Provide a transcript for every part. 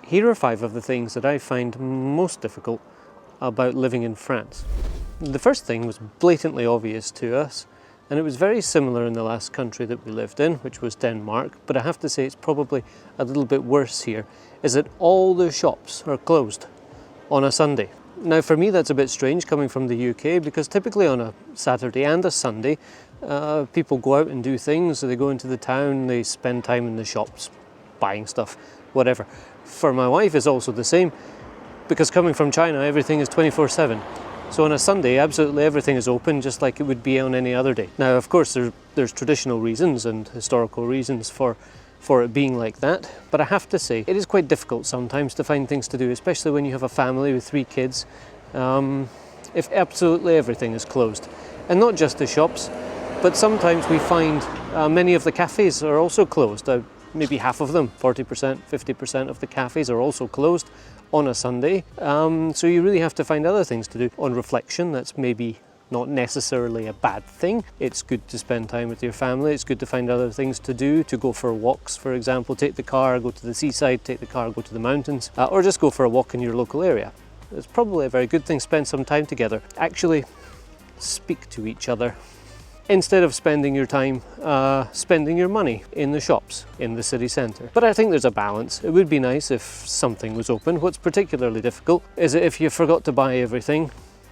Here are 5 of the things that I find most difficult about living in France. The first thing was blatantly obvious to us, and it was very similar in the last country that we lived in, which was Denmark, but I have to say it's probably a little bit worse here, is that all the shops are closed on a Sunday. Now for me that's a bit strange coming from the UK, because typically on a Saturday and a Sunday people go out and do things, so they go into the town, they spend time in the shops, buying stuff, whatever. For my wife it's also the same, because coming from China everything is 24/7. So on a Sunday absolutely everything is open, just like it would be on any other day. Now of course there's traditional reasons and historical reasons for it being like that, but I have to say it is quite difficult sometimes to find things to do, especially when you have a family with 3 kids, if absolutely everything is closed. And not just the shops, but sometimes we find many of the cafes are also closed. Maybe half of them, 40%, 50% of the cafes are also closed on a Sunday. So you really have to find other things to do. On reflection, that's maybe not necessarily a bad thing. It's good to spend time with your family. It's good to find other things to do, to go for walks, for example, take the car, go to the seaside, take the car, go to the mountains, or just go for a walk in your local area. It's probably a very good thing. Spend some time together. Actually speak to each other, instead of spending your time spending your money in the shops in the city centre. But I think there's a balance. It would be nice if something was open. What's particularly difficult is that if you forgot to buy everything,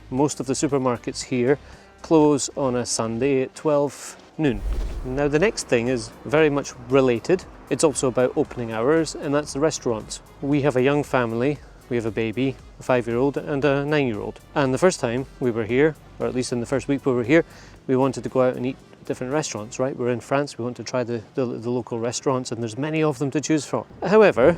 most of the supermarkets here close on a Sunday at 12 noon. Now the next thing is very much related. It's also about opening hours, and that's the restaurants. We have a young family. We have a baby, a 5-year-old and a 9-year-old. And the first time we were here, or at least in the first week we were here, we wanted to go out and eat different restaurants, right? We're in France, we want to try the local restaurants, and there's many of them to choose from. However,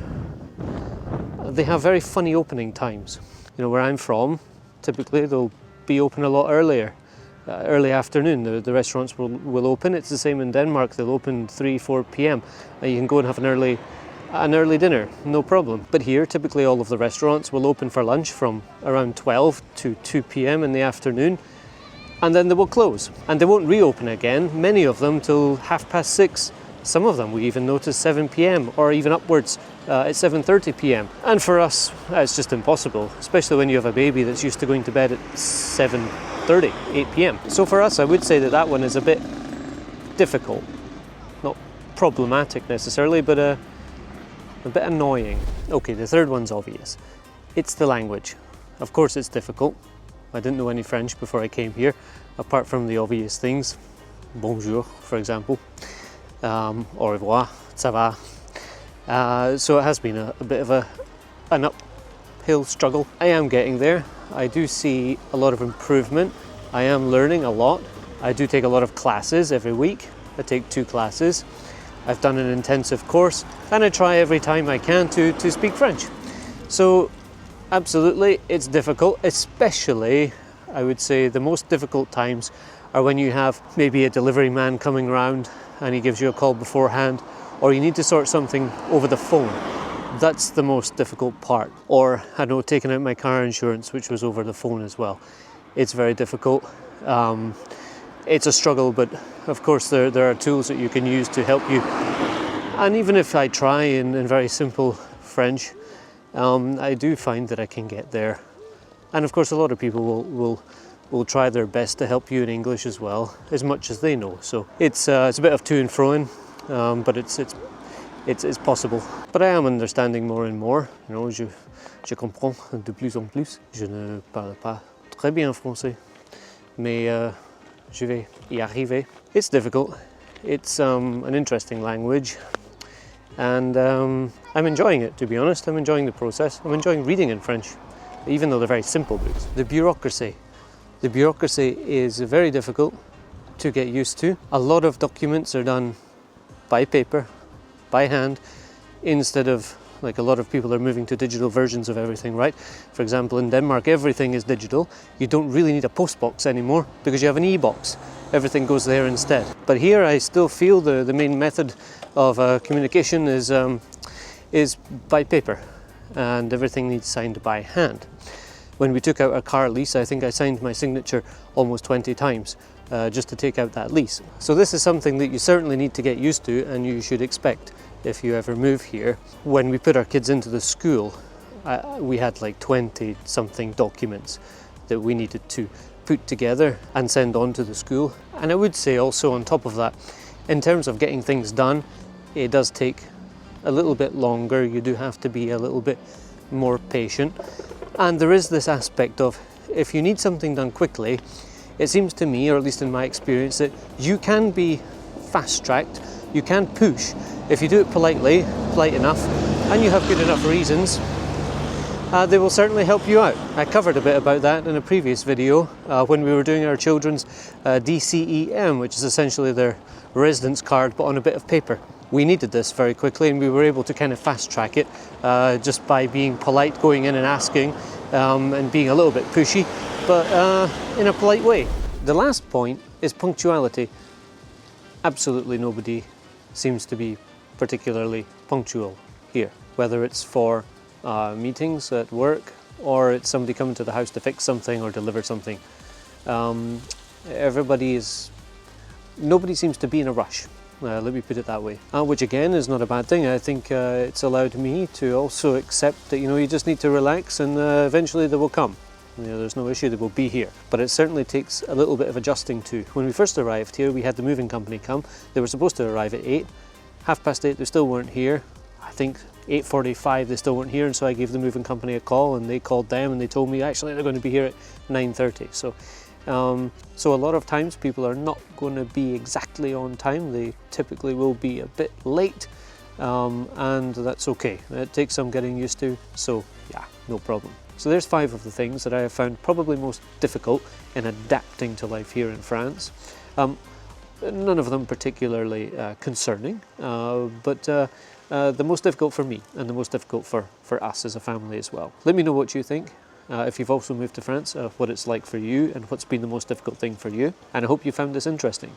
they have very funny opening times. You know, where I'm from, typically they'll be open a lot earlier. Early afternoon, the restaurants will open. It's the same in Denmark. They'll open 3-4 p.m. You can go and have an early dinner, no problem. But here, typically all of the restaurants will open for lunch from around 12 to 2 p.m. in the afternoon, and then they will close. And they won't reopen again, many of them, till 6:30. Some of them we even notice 7 p.m. or even upwards at 7:30 p.m. And for us, it's just impossible, especially when you have a baby that's used to going to bed at 7:30, 8 p.m. So for us, I would say that one is a bit difficult. Not problematic necessarily, but a bit annoying. Okay, the third one's obvious. It's the language. Of course it's difficult. I didn't know any French before I came here, apart from the obvious things. Bonjour, for example. Au revoir, ça va. So it has been a bit of an uphill struggle. I am getting there. I do see a lot of improvement. I am learning a lot. I do take a lot of classes every week. I take 2 classes. I've done an intensive course, and I try every time I can to speak French. So absolutely it's difficult, especially I would say the most difficult times are when you have maybe a delivery man coming around and he gives you a call beforehand, or you need to sort something over the phone. That's the most difficult part. Or I know, taking out my car insurance, which was over the phone as well. It's very difficult. It's a struggle, but of course there are tools that you can use to help you. And even if I try in very simple French, I do find that I can get there. And of course a lot of people will try their best to help you in English as well, as much as they know. So it's a bit of to and froing, but it's possible. But I am understanding more and more. You know, je comprends de plus en plus. Je ne parle pas très bien français, mais je vais y arriver. It's difficult. It's an interesting language, and I'm enjoying it, to be honest. I'm enjoying the process. I'm enjoying reading in French, even though they're very simple books. The bureaucracy. The bureaucracy is very difficult to get used to. A lot of documents are done by paper, by hand, instead of, like, a lot of people are moving to digital versions of everything, right? For example, in Denmark, everything is digital. You don't really need a postbox anymore because you have an e-box. Everything goes there instead. But here I still feel the main method of communication is by paper, and everything needs signed by hand. When we took out a car lease, I think I signed my signature almost 20 times just to take out that lease. So this is something that you certainly need to get used to, and you should expect if you ever move here. When we put our kids into the school, we had like 20 something documents that we needed to put together and send on to the school. And I would say also on top of that, in terms of getting things done, it does take a little bit longer. You do have to be a little bit more patient. And there is this aspect of, if you need something done quickly, it seems to me, or at least in my experience, that you can be fast-tracked, you can push. If you do it politely, polite enough, and you have good enough reasons, they will certainly help you out. I covered a bit about that in a previous video when we were doing our children's DCEM, which is essentially their residence card but on a bit of paper. We needed this very quickly, and we were able to kind of fast track it just by being polite, going in and asking, and being a little bit pushy, but in a polite way. The last point is punctuality. Absolutely nobody seems to be particularly punctual here, whether it's for meetings at work or it's somebody coming to the house to fix something or deliver something. Nobody seems to be in a rush. Let me put it that way, which again is not a bad thing. I think it's allowed me to also accept that, you just need to relax, and eventually they will come. There's no issue, they will be here. But it certainly takes a little bit of adjusting to. When we first arrived here, we had the moving company come. They were supposed to arrive at 8. 8:30, they still weren't here. I think 8:45 they still weren't here, and so I gave the moving company a call, and they called them and they told me actually they're going to be here at 9:30. So a lot of times people are not going to be exactly on time. They typically will be a bit late, and that's okay. It takes some getting used to, so yeah, no problem. So there's 5 of the things that I have found probably most difficult in adapting to life here in France. None of them particularly concerning, but the most difficult for me and the most difficult for us as a family as well. Let me know what you think. If you've also moved to France, what it's like for you and what's been the most difficult thing for you. And I hope you found this interesting.